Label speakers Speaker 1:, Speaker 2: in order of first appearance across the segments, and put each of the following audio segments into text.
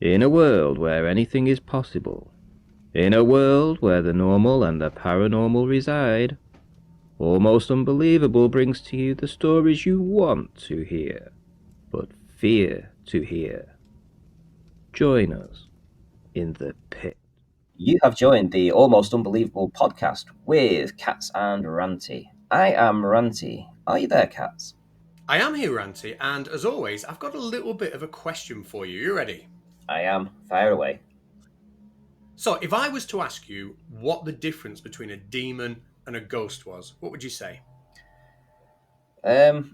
Speaker 1: In a world where anything is possible, in a world where the normal and the paranormal reside, Almost Unbelievable brings to you the stories you want to hear, but fear to hear. Join us in the pit.
Speaker 2: You have joined the Almost Unbelievable podcast with Cats and Ranty. I am Ranty. Are you there, Cats?
Speaker 3: I am here, Ranty, and as always, I've got a little bit of a question for you. You ready?
Speaker 2: I am. Fire away.
Speaker 3: So, if I was to ask you what the difference between a demon and a ghost was, what would you say?
Speaker 2: A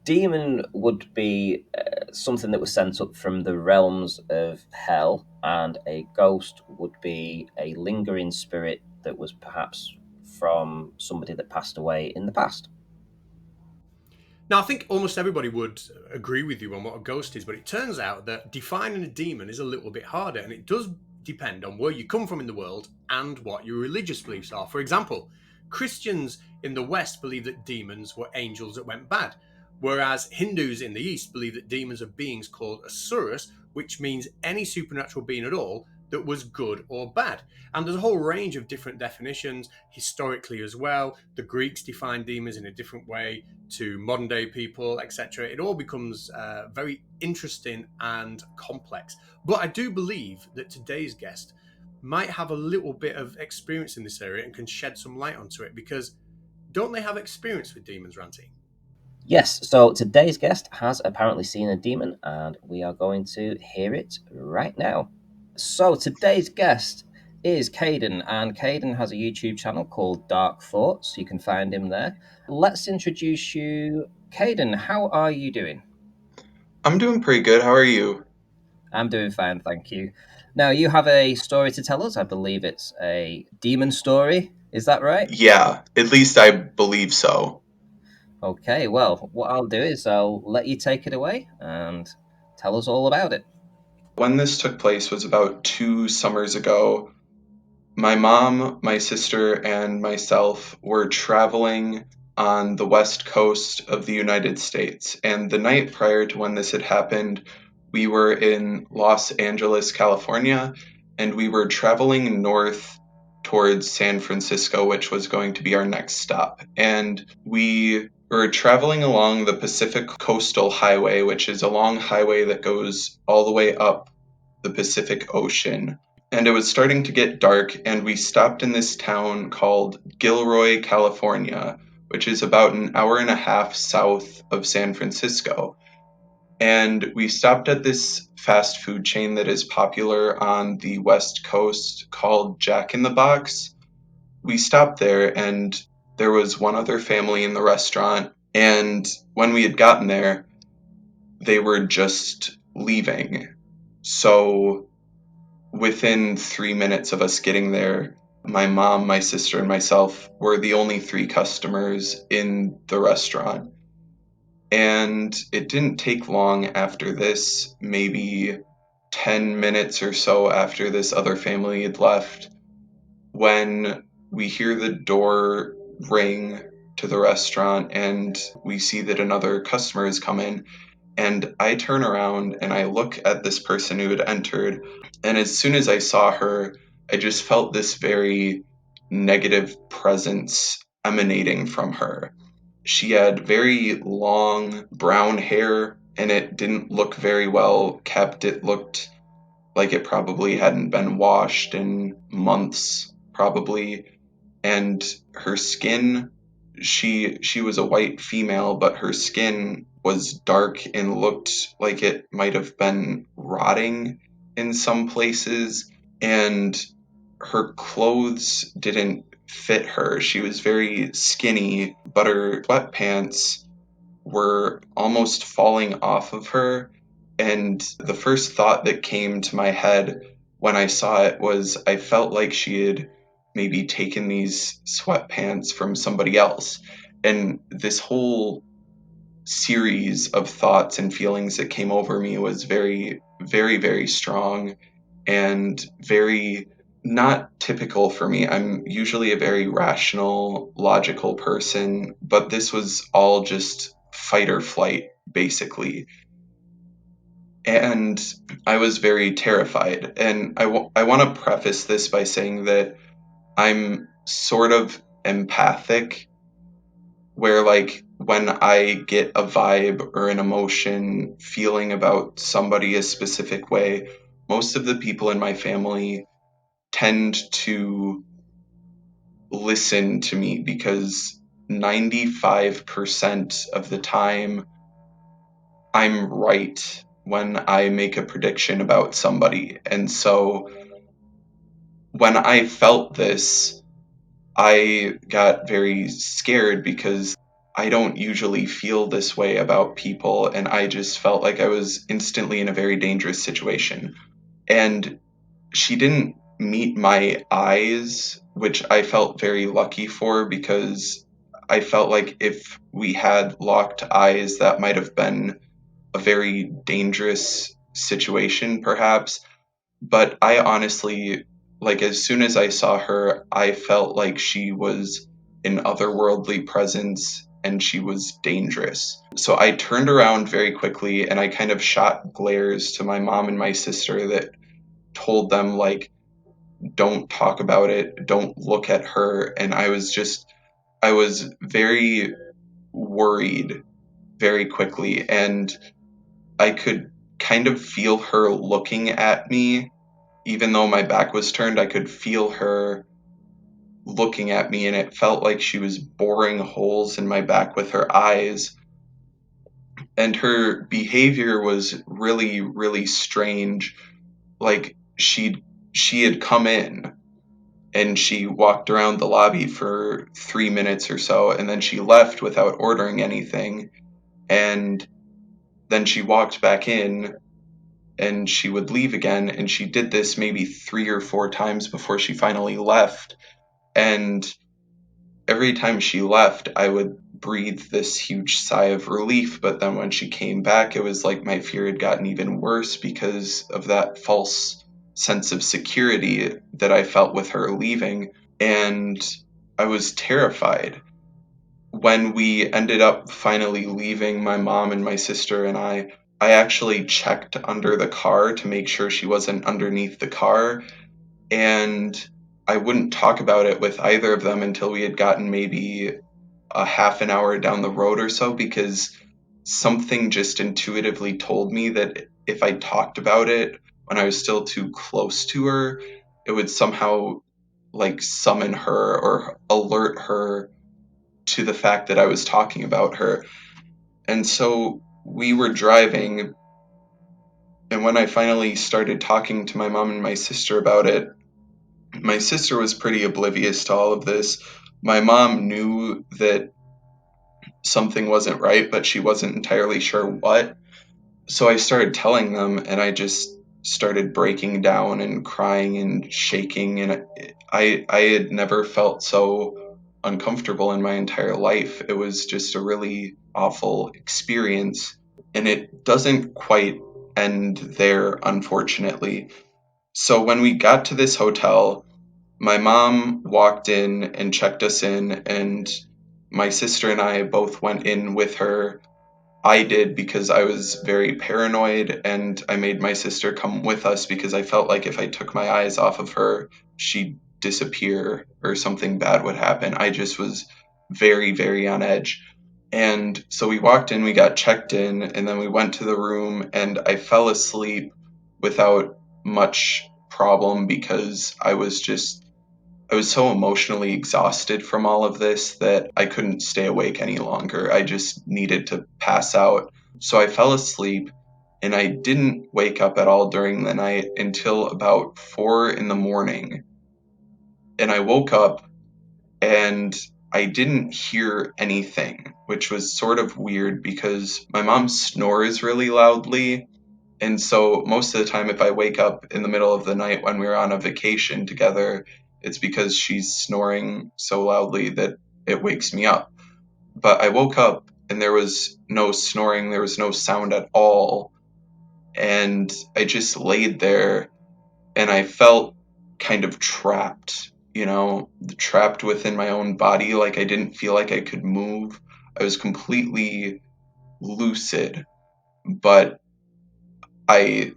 Speaker 2: demon would be something that was sent up from the realms of hell, and a ghost would be a lingering spirit that was perhaps from somebody that passed away in the past.
Speaker 3: Now, I think almost everybody would agree with you on what a ghost is, but it turns out that defining a demon is a little bit harder, and it does depend on where you come from in the world and what your religious beliefs are. For example, Christians in the West believe that demons were angels that went bad, whereas Hindus in the East believe that demons are beings called asuras, which means any supernatural being at all that was good or bad. And there's a whole range of different definitions historically as well. The Greeks defined demons in a different way to modern day people, etc. It all becomes very interesting and complex. But I do believe that today's guest might have a little bit of experience in this area and can shed some light onto it, because don't they have experience with demons, Ranty?
Speaker 2: Yes, so today's guest has apparently seen a demon, and we are going to hear it right now. So today's guest is Caden, and Caden has a YouTube channel called Dark Thoughts. You can find him there. Let's introduce you. Caden, how are you doing?
Speaker 4: I'm doing pretty good. How are you?
Speaker 2: I'm doing fine, thank you. Now, you have a story to tell us. I believe it's a demon story. Is that right?
Speaker 4: Yeah, at least I believe so.
Speaker 2: Okay, well, what I'll do is I'll let you take it away and tell us all about it.
Speaker 4: When this took place was about 2 summers ago. My mom, my sister, and myself were traveling on the west coast of the United States. And the night prior to when this had happened, we were in Los Angeles, California, and we were traveling north towards San Francisco, which was going to be our next stop. And we were traveling along the Pacific Coastal Highway, which is a long highway that goes all the way up the Pacific Ocean. And it was starting to get dark, and we stopped in this town called Gilroy, California, which is about an hour and a half south of San Francisco. And we stopped at this fast food chain that is popular on the West Coast called Jack in the Box. We stopped there, and there was one other family in the restaurant. And when we had gotten there, they were just leaving. So within 3 minutes of us getting there, my mom, my sister, and myself were the only three customers in the restaurant. And it didn't take long after this, maybe 10 minutes or so after this other family had left, when we hear the door ring to the restaurant and we see that another customer has come in. And I turn around and I look at this person who had entered. And as soon as I saw her, I just felt this very negative presence emanating from her. She had very long brown hair and it didn't look very well kept. It looked like it probably hadn't been washed in months, probably. And her skin, she was a white female, but her skin was dark and looked like it might have been rotting in some places. And her clothes didn't fit her. She was very skinny, but her sweatpants were almost falling off of her. And the first thought that came to my head when I saw it was I felt like she had maybe taken these sweatpants from somebody else. And this whole series of thoughts and feelings that came over me was very, very, very strong and very not typical for me. I'm usually a very rational, logical person, but this was all just fight or flight, basically. And I was very terrified. And I want to preface this by saying that I'm sort of empathic, where like when I get a vibe or an emotion feeling about somebody a specific way, most of the people in my family tend to listen to me because 95% of the time I'm right when I make a prediction about somebody. And so when I felt this, I got very scared because I don't usually feel this way about people, and I just felt like I was instantly in a very dangerous situation. And she didn't meet my eyes, which I felt very lucky for because I felt like if we had locked eyes, that might have been a very dangerous situation, perhaps. But I honestly, like, as soon as I saw her, I felt like she was an otherworldly presence and she was dangerous. So I turned around very quickly and I kind of shot glares to my mom and my sister that told them, like, don't talk about it, don't look at her. And I was very worried very quickly. And I could kind of feel her looking at me. Even though my back was turned, I could feel her looking at me, and it felt like she was boring holes in my back with her eyes. And her behavior was really, really strange. Like she had come in and she walked around the lobby for 3 minutes or so, and then she left without ordering anything. And then she walked back in and she would leave again, and she did this maybe 3 or 4 times before she finally left. And every time she left, I would breathe this huge sigh of relief, but then when she came back, it was like my fear had gotten even worse because of that false sense of security that I felt with her leaving. And I was terrified. When we ended up finally leaving, my mom and my sister and I actually checked under the car to make sure she wasn't underneath the car. And I wouldn't talk about it with either of them until we had gotten maybe a half an hour down the road or so, because something just intuitively told me that if I talked about it when I was still too close to her, it would somehow like summon her or alert her to the fact that I was talking about her. And so we were driving, and when I finally started talking to my mom and my sister about it, my sister was pretty oblivious to all of this. My mom knew that something wasn't right, but she wasn't entirely sure what. So I started telling them, and I just started breaking down and crying and shaking. And I had never felt so uncomfortable in my entire life. It was just a really awful experience. And it doesn't quite end there, unfortunately. So when we got to this hotel, my mom walked in and checked us in, and my sister and I both went in with her. I did because I was very paranoid, and I made my sister come with us because I felt like if I took my eyes off of her, she'd disappear or something bad would happen. I just was very, very on edge. And so we walked in, we got checked in, and then we went to the room, and I fell asleep without much problem because I was so emotionally exhausted from all of this that I couldn't stay awake any longer. I just needed to pass out. So I fell asleep, and I didn't wake up at all during the night until about 4 in the morning. And I woke up and I didn't hear anything, which was sort of weird because my mom snores really loudly. And so most of the time, if I wake up in the middle of the night when we're on a vacation together, it's because she's snoring so loudly that it wakes me up. But I woke up and there was no snoring, there was no sound at all. And I just laid there and I felt kind of trapped, trapped within my own body. Like I didn't feel like I could move. I was completely lucid, but I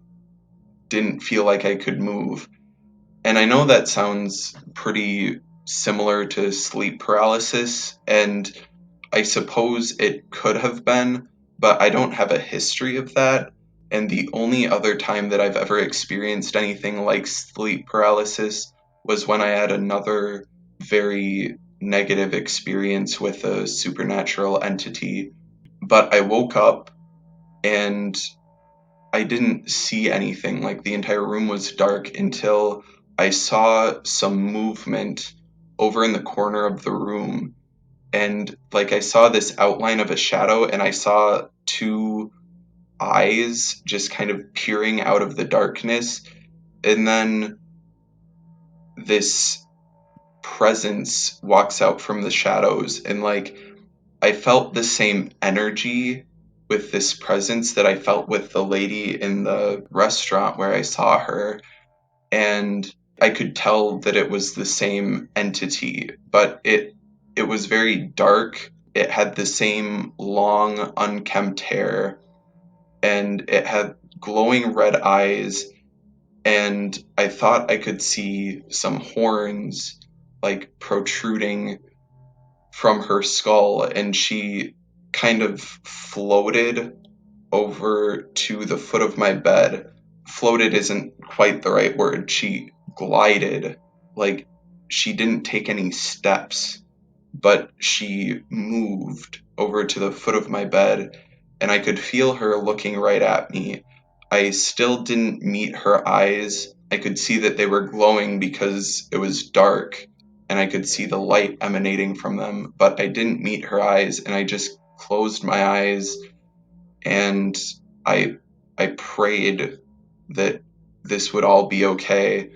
Speaker 4: didn't feel like I could move. And I know that sounds pretty similar to sleep paralysis, and I suppose it could have been, but I don't have a history of that. And the only other time that I've ever experienced anything like sleep paralysis was when I had another very negative experience with a supernatural entity. But I woke up and I didn't see anything. Like the entire room was dark until I saw some movement over in the corner of the room. And like I saw this outline of a shadow, and I saw two eyes just kind of peering out of the darkness. And then this presence walks out from the shadows, and like I felt the same energy with this presence that I felt with the lady in the restaurant where I saw her. And I could tell that it was the same entity, but it was very dark. It had the same long, unkempt hair, and it had glowing red eyes, and I thought I could see some horns like protruding from her skull, and she kind of floated over to the foot of my bed. Floated isn't quite the right word. She glided. Like, she didn't take any steps, but she moved over to the foot of my bed, and I could feel her looking right at me. I still didn't meet her eyes. I could see that they were glowing because it was dark, and I could see the light emanating from them, but I didn't meet her eyes, and I just closed my eyes, and I I prayed that this would all be okay.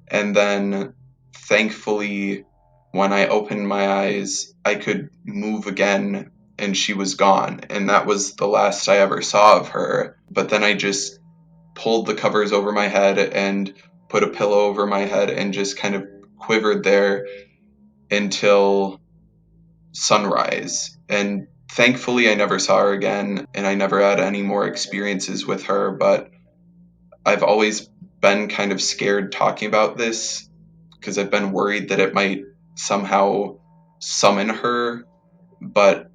Speaker 4: And then thankfully, when I opened my eyes, I could move again, and she was gone. And that was the last I ever saw of her. But then I just pulled the covers over my head and put a pillow over my head and just kind of quivered there until sunrise. And thankfully, I never saw her again, and I never had any more experiences with her. But I've always been kind of scared talking about this because I've been worried that it might somehow summon her, but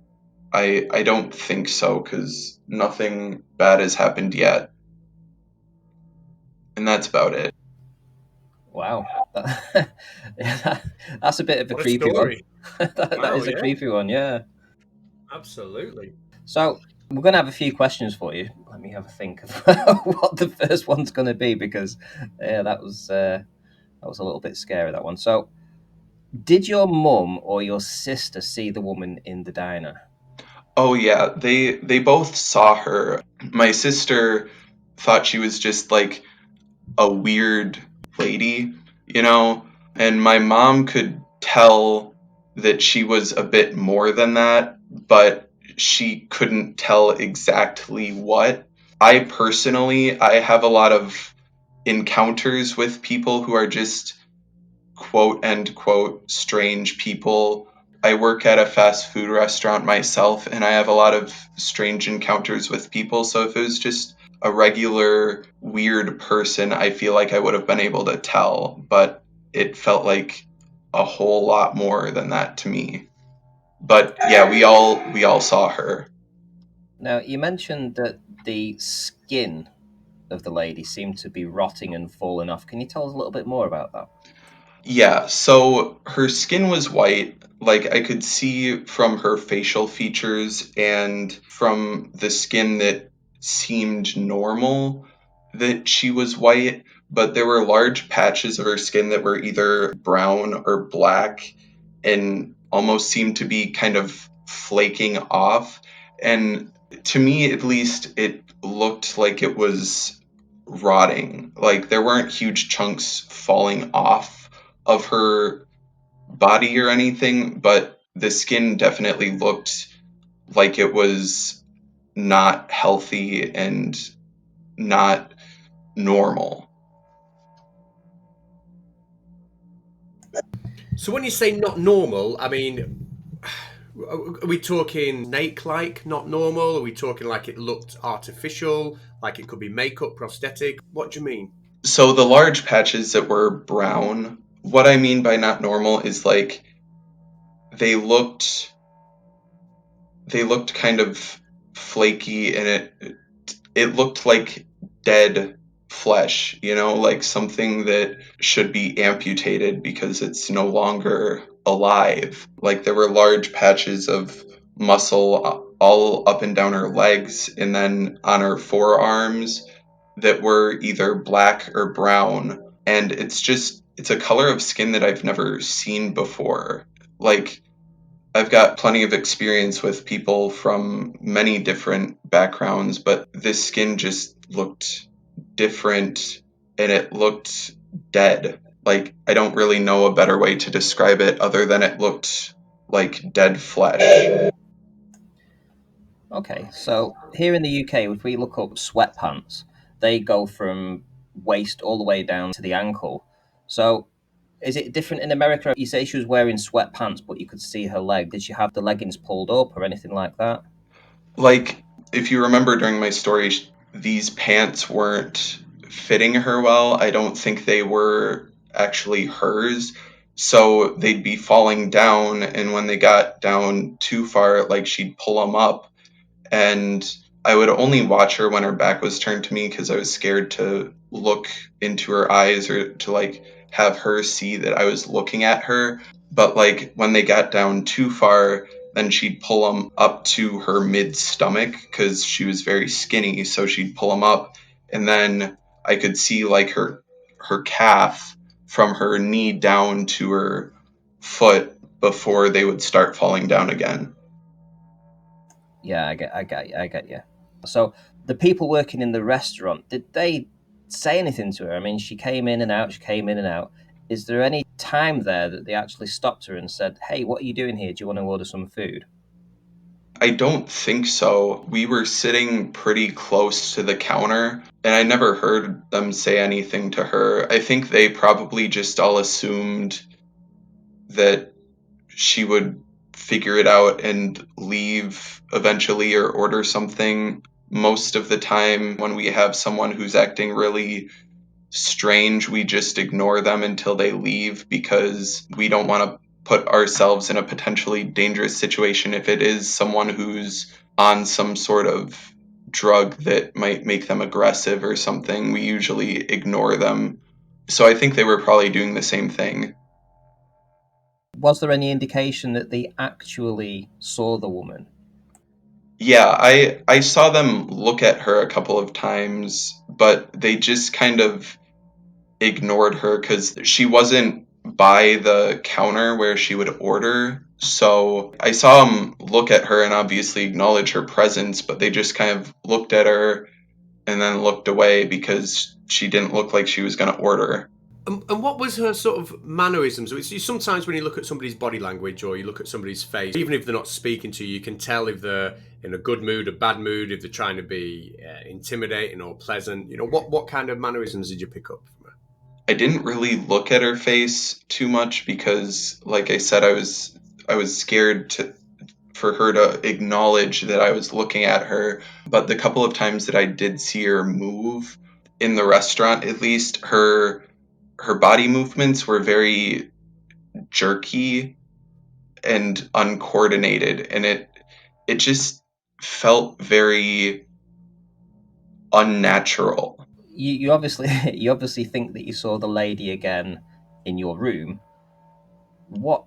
Speaker 4: I don't think so because nothing bad has happened yet. And that's about it.
Speaker 2: Wow. Yeah, that's a bit of a
Speaker 3: What a
Speaker 2: creepy one.
Speaker 3: story.
Speaker 2: That
Speaker 3: Wow,
Speaker 2: is a
Speaker 3: yeah,
Speaker 2: creepy one, yeah.
Speaker 3: absolutely.
Speaker 2: So we're going to have a few questions for you. Let me have a think of what the first one's going to be, because yeah, that was a little bit scary, that one. So, did your mum or your sister see the woman in the diner?
Speaker 4: Oh yeah, they both saw her. My sister thought she was just like a weird lady, you know, and my mom could tell that she was a bit more than that, but she couldn't tell exactly what. I personally, I have a lot of encounters with people who are just quote end quote strange people. I work at a fast food restaurant myself, and I have a lot of strange encounters with people. So if it was just a regular weird person, I feel like I would have been able to tell, but it felt like a whole lot more than that to me. But yeah, we all saw her.
Speaker 2: Now, you mentioned that the skin of the lady seemed to be rotting and falling off. Can you tell us a little bit more about that?
Speaker 4: Yeah, so her skin was white. Like I could see from her facial features and from the skin that seemed normal that she was white, but there were large patches of her skin that were either brown or black and almost seemed to be kind of flaking off. And to me, at least, it looked like it was rotting. Like there weren't huge chunks falling off of her body or anything, but the skin definitely looked like it was not healthy and not normal.
Speaker 3: So when you say not normal, I mean, Are we talking snake-like, not normal? Are we talking like it looked artificial, like it could be makeup, prosthetic? What do you mean?
Speaker 4: So the large patches that were brown, what I mean by not normal is like they looked they looked kind of flaky, and it looked like dead flesh, like something that should be amputated because it's no longer alive. Like there were large patches of muscle all up and down her legs and then on her forearms that were either black or brown. And it's a color of skin that I've never seen before. Like I've got plenty of experience with people from many different backgrounds, but this skin just looked different and it looked dead. Like, I don't really know a better way to describe it other than it looked like dead flesh.
Speaker 2: Okay, so here in the UK, if we look up sweatpants, they go from waist all the way down to the ankle. So is it different in America? You say she was wearing sweatpants, but you could see her leg. Did she have the leggings pulled up or anything like that?
Speaker 4: Like, if you remember during my story, these pants weren't fitting her well. I don't think they were actually hers. So they'd be falling down, and when they got down too far, like she'd pull them up, and I would only watch her when her back was turned to me because I was scared to look into her eyes or to like have her see that I was looking at her. But like when they got down too far, then she'd pull them up to her mid stomach because she was very skinny. So she'd pull them up, and then I could see like her calf from her knee down to her foot before they would start falling down again.
Speaker 2: Yeah, I get you. So the people working in the restaurant, did they say anything to her? I mean, she came in and out, she came in and out. Is there any time there that they actually stopped her and said, "Hey, what are you doing here? Do you want to order some food?"
Speaker 4: I don't think so. We were sitting pretty close to the counter, and I never heard them say anything to her. I think they probably just all assumed that she would figure it out and leave eventually or order something. Most of the time, when we have someone who's acting really strange, we just ignore them until they leave because we don't want to put ourselves in a potentially dangerous situation if it is someone who's on some sort of drug that might make them aggressive or something. We usually ignore them. So I think they were probably doing the same thing.
Speaker 2: Was there any indication that they actually saw the woman?
Speaker 4: Yeah, I saw them look at her a couple of times, but they just kind of ignored her because she wasn't by the counter where she would order. So I saw them look at her and obviously acknowledge her presence, but they just kind of looked at her and then looked away because she didn't look like she was going to order.
Speaker 3: And what was her sort of mannerisms? Sometimes when you look at somebody's body language or you look at somebody's face, even if they're not speaking to you, you can tell if they're in a good mood, a bad mood, if they're trying to be intimidating or pleasant. What kind of mannerisms did you pick up from her?
Speaker 4: I didn't really look at her face too much because like I said I was scared to for her to acknowledge that I was looking at her. But the couple of times that I did see her move in the restaurant, at least her body movements were very jerky and uncoordinated, and it just felt very unnatural.
Speaker 2: You obviously you obviously think that you saw the lady again in your room. What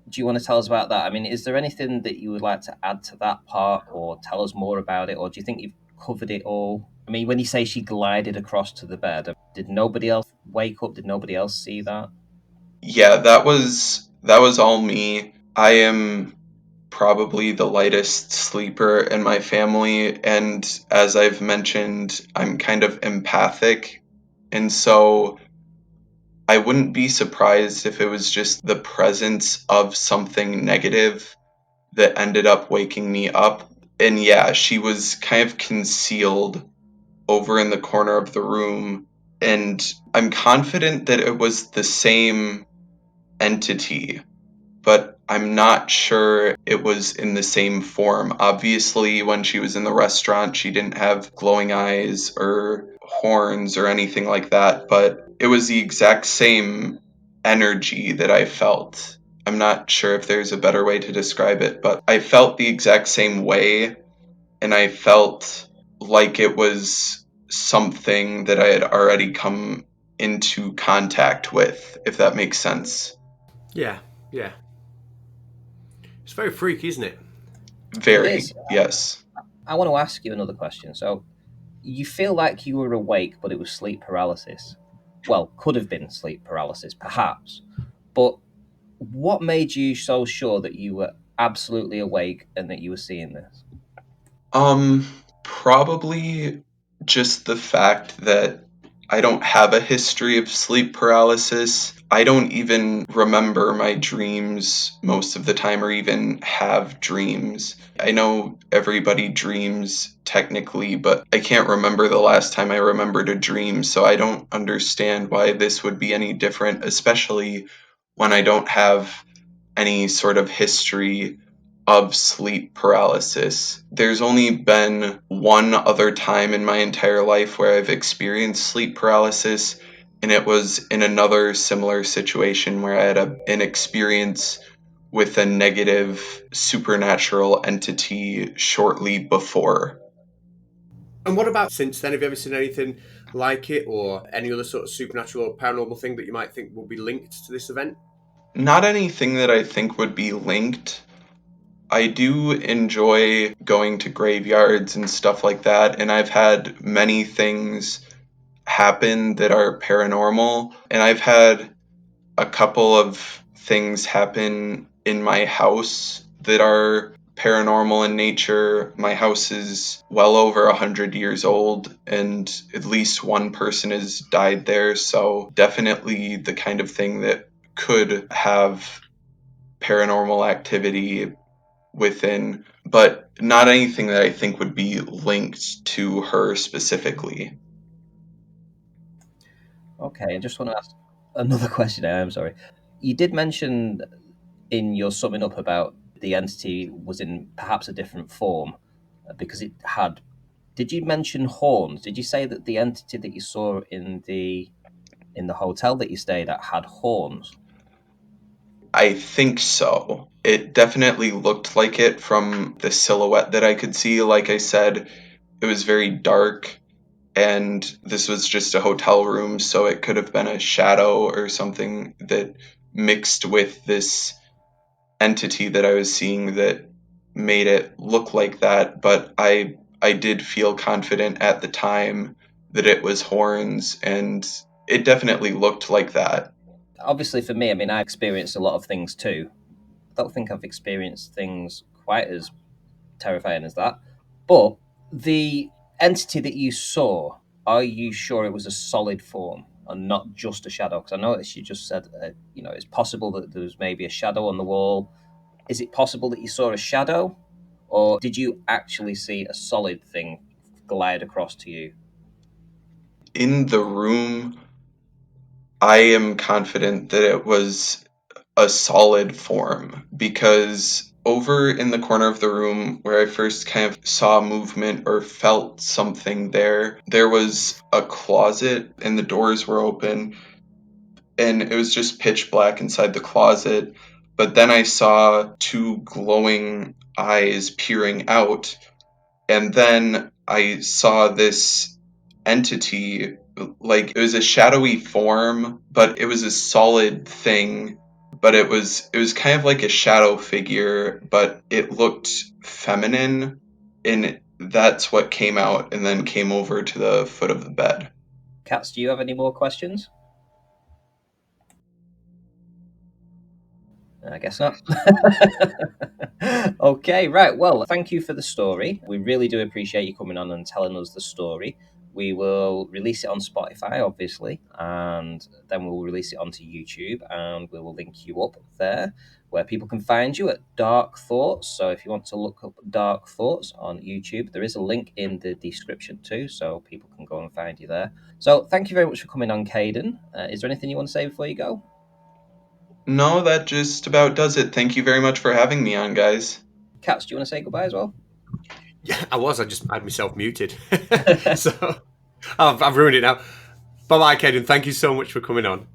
Speaker 2: do you want to tell us about that? I mean, is there anything that you would like to add to that part or tell us more about it, or do you think you've covered it all? I mean, when you say she glided across to the bed, did nobody else wake up? Did nobody else see that?
Speaker 4: Yeah, that was all me. I am probably the lightest sleeper in my family, and as I've mentioned, I'm kind of empathic, and so I wouldn't be surprised if it was just the presence of something negative that ended up waking me up. And yeah, she was kind of concealed over in the corner of the room, and I'm confident that it was the same entity, but I'm not sure it was in the same form. Obviously, when she was in the restaurant, she didn't have glowing eyes or horns or anything like that, but it was the exact same energy that I felt. I'm not sure if there's a better way to describe it, but I felt the exact same way, and I felt like it was something that I had already come into contact with, if that makes sense.
Speaker 3: Yeah, yeah. It's very freaky, isn't it?
Speaker 2: It
Speaker 4: Very,
Speaker 2: is.
Speaker 4: yes.
Speaker 2: I want to ask you another question. So, you feel like you were awake, but it was sleep paralysis. Well, could have been sleep paralysis, perhaps. But what made you so sure that you were absolutely awake and that you were seeing this?
Speaker 4: Um, Probably just the fact that I don't have a history of sleep paralysis. I don't even remember my dreams most of the time or even have dreams. I know everybody dreams technically, but I can't remember the last time I remembered a dream, so I don't understand why this would be any different, especially when I don't have any sort of history of sleep paralysis. There's only been one other time in my entire life where I've experienced sleep paralysis, and it was in another similar situation where I had an experience with a negative supernatural entity shortly before.
Speaker 3: And what about since then? Have you ever seen anything like it, or any other sort of supernatural or paranormal thing that you might think will be linked to this event?
Speaker 4: Not anything that I think would be linked. I do enjoy going to graveyards and stuff like that, and I've had many things happen that are paranormal, and I've had a couple of things happen in my house that are paranormal in nature. My house is well over 100 years old, and at least one person has died there, so definitely the kind of thing that could have paranormal activity within, but not anything that I think would be linked to her specifically.
Speaker 2: Okay, I just want to ask another question. I'm sorry. You did mention in your summing up about the entity was in perhaps a different form because it had. Did you mention horns? Did you say that the entity that you saw in the hotel that you stayed at had horns?
Speaker 4: I think so. It definitely looked like it from the silhouette that I could see. Like I said, it was very dark, and this was just a hotel room, so it could have been a shadow or something that mixed with this entity that I was seeing that made it look like that. But I did feel confident at the time that it was horns, and it definitely looked like that.
Speaker 2: Obviously, for me, I mean, I experienced a lot of things too. I don't think I've experienced things quite as terrifying as that. But the entity that you saw, are you sure it was a solid form and not just a shadow? Because I noticed you just said, it's possible that there was maybe a shadow on the wall. Is it possible that you saw a shadow, or did you actually see a solid thing glide across to you?
Speaker 4: In the room, I am confident that it was a solid form because over in the corner of the room where I first kind of saw movement or felt something there, there was a closet and the doors were open and it was just pitch black inside the closet. But then I saw two glowing eyes peering out, and then I saw this entity, like it was a shadowy form, but it was a solid thing. But it was kind of like a shadow figure, but it looked feminine, and that's what came out and then came over to the foot of the bed.
Speaker 2: Cats, do you have any more questions? I guess not. Okay, right. Well, thank you for the story. We really do appreciate you coming on and telling us the story. We will release it on Spotify, obviously, and then we'll release it onto YouTube, and we will link you up there where people can find you at Dark Thoughts. So if you want to look up Dark Thoughts on YouTube, there is a link in the description too, so people can go and find you there. So thank you very much for coming on, Caden. Is there anything you want to say before you go?
Speaker 4: No, that just about does it. Thank you very much for having me on, guys.
Speaker 2: Cats, do you want to say goodbye as well?
Speaker 3: Yeah, I just had myself muted. So I've ruined it now. Bye bye, Caden. Thank you so much for coming on.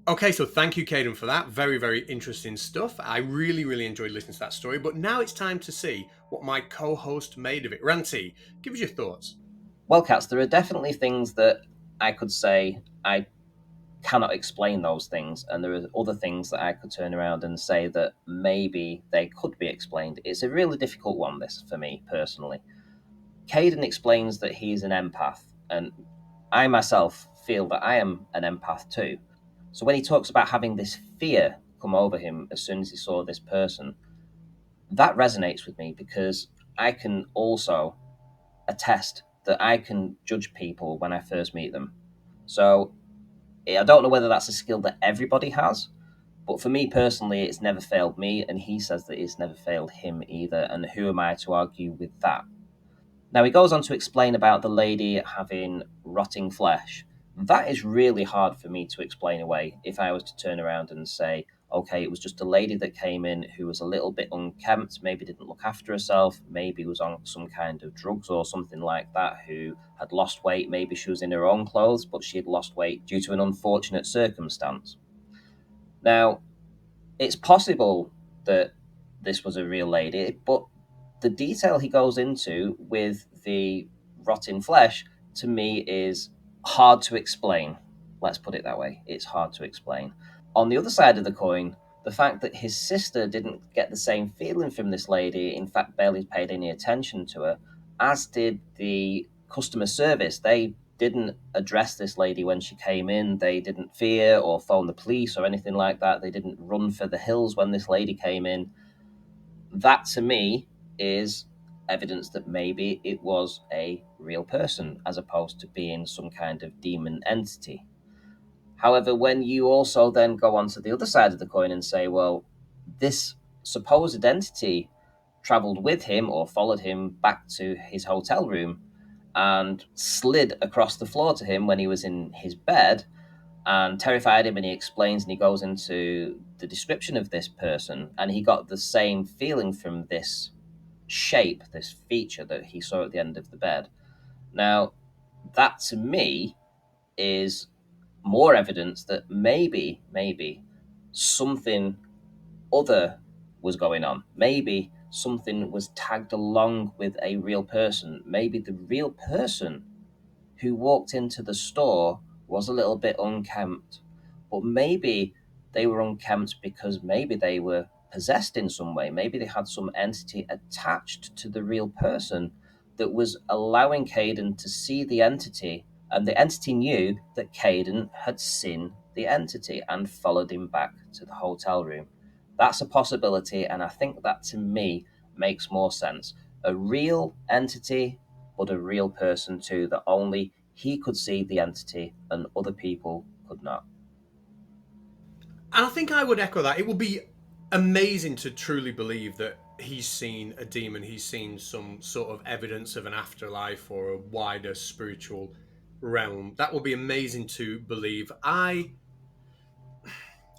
Speaker 3: Okay, so thank you, Caden, for that. Very, very interesting stuff. I really, really enjoyed listening to that story. But now it's time to see what my co host made of it. Ranty, give us your thoughts.
Speaker 2: Well, Cats, there are definitely things that I could say I cannot explain those things, and there are other things that I could turn around and say that maybe they could be explained. It's a really difficult one, this, for me personally. Caden explains that he's an empath, and I myself feel that I am an empath too. So when he talks about having this fear come over him as soon as he saw this person, that resonates with me because I can also attest that I can judge people when I first meet them. So I don't know whether that's a skill that everybody has, but for me personally, it's never failed me, and he says that it's never failed him either. And who am I to argue with that? Now, he goes on to explain about the lady having rotting flesh. That is really hard for me to explain away if I was to turn around and say, okay, it was just a lady that came in who was a little bit unkempt, maybe didn't look after herself, maybe was on some kind of drugs or something like that, who had lost weight. Maybe she was in her own clothes, but she had lost weight due to an unfortunate circumstance. Now, it's possible that this was a real lady, but the detail he goes into with the rotting flesh to me is hard to explain. Let's put it that way. It's hard to explain. On the other side of the coin, the fact that his sister didn't get the same feeling from this lady, in fact, barely paid any attention to her, as did the customer service. They didn't address this lady when she came in. They didn't fear or phone the police or anything like that. They didn't run for the hills when this lady came in. That to me is evidence that maybe it was a real person as opposed to being some kind of demon entity. However, when you also then go on to the other side of the coin and say, well, this supposed entity traveled with him or followed him back to his hotel room and slid across the floor to him when he was in his bed and terrified him, and he explains and he goes into the description of this person, and he got the same feeling from this shape, this feature that he saw at the end of the bed. Now, that to me is more evidence that maybe something other was going on. Maybe something was tagged along with a real person. Maybe the real person who walked into the store was a little bit unkempt, but maybe they were unkempt because maybe they were possessed in some way. Maybe they had some entity attached to the real person that was allowing Caden to see the entity, and the entity knew that Caden had seen the entity and followed him back to the hotel room. That's a possibility, and I think that to me makes more sense. A real entity, but a real person too, that only he could see the entity and other people could not.
Speaker 3: And I think I would echo that. It would be amazing to truly believe that he's seen a demon, he's seen some sort of evidence of an afterlife or a wider spiritual realm. That would be amazing to believe.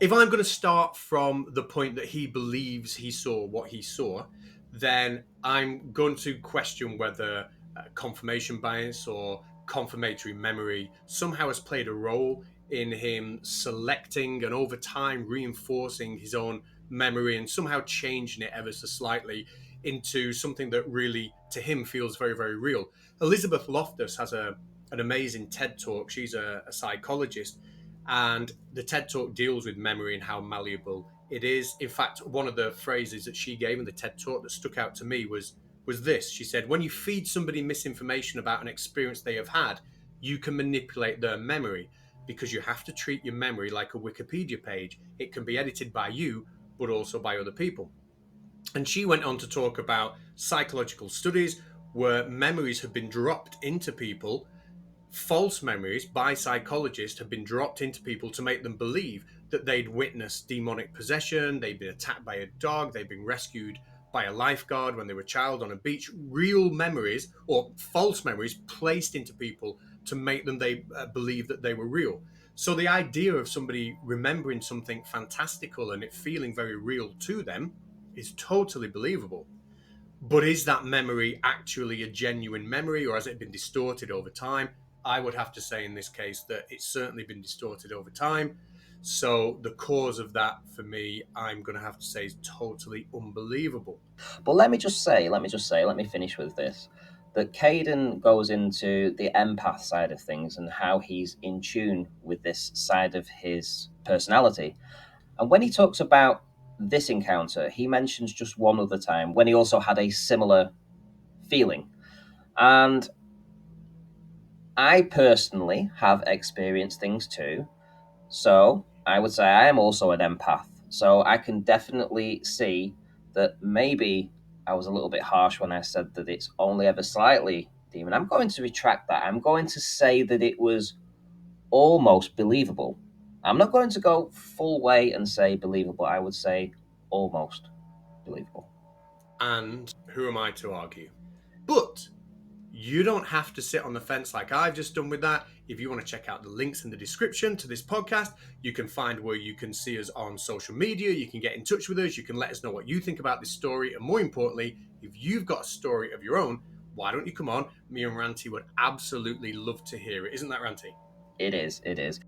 Speaker 3: If I'm going to start from the point that he believes he saw what he saw, then I'm going to question whether confirmation bias or confirmatory memory somehow has played a role in him selecting and over time reinforcing his own memory and somehow changing it ever so slightly into something that really to him feels very, very real. Elizabeth Loftus has an amazing TED talk. She's a psychologist, and the TED Talk deals with memory and how malleable it is. In fact, one of the phrases that she gave in the TED Talk that stuck out to me was this. She said, when you feed somebody misinformation about an experience they have had, you can manipulate their memory because you have to treat your memory like a Wikipedia page. It can be edited by you, but also by other people. And she went on to talk about psychological studies where memories have been dropped into people, false memories by psychologists have been dropped into people to make them believe that they'd witnessed demonic possession, they'd been attacked by a dog, they'd been rescued by a lifeguard when they were a child on a beach. Real memories or false memories placed into people to make them believe that they were real. So the idea of somebody remembering something fantastical and it feeling very real to them is totally believable. But is that memory actually a genuine memory, or has it been distorted over time? I would have to say in this case that it's certainly been distorted over time. So the cause of that for me, I'm going to have to say is totally unbelievable.
Speaker 2: But let me finish with this. That Caden goes into the empath side of things and how he's in tune with this side of his personality. And when he talks about this encounter, he mentions just one other time when he also had a similar feeling. And I personally have experienced things too. So I would say I am also an empath. So I can definitely see that maybe I was a little bit harsh when I said that it's only ever slightly demon. I'm going to retract that. I'm going to say that it was almost believable. I'm not going to go full way and say believable. I would say almost believable.
Speaker 3: And who am I to argue? But you don't have to sit on the fence like I've just done with that. If you want to check out the links in the description to this podcast, you can find where you can see us on social media. You can get in touch with us. You can let us know what you think about this story. And more importantly, if you've got a story of your own, why don't you come on? Me and Ranty would absolutely love to hear it. Isn't that, Ranty?
Speaker 2: It is. It is.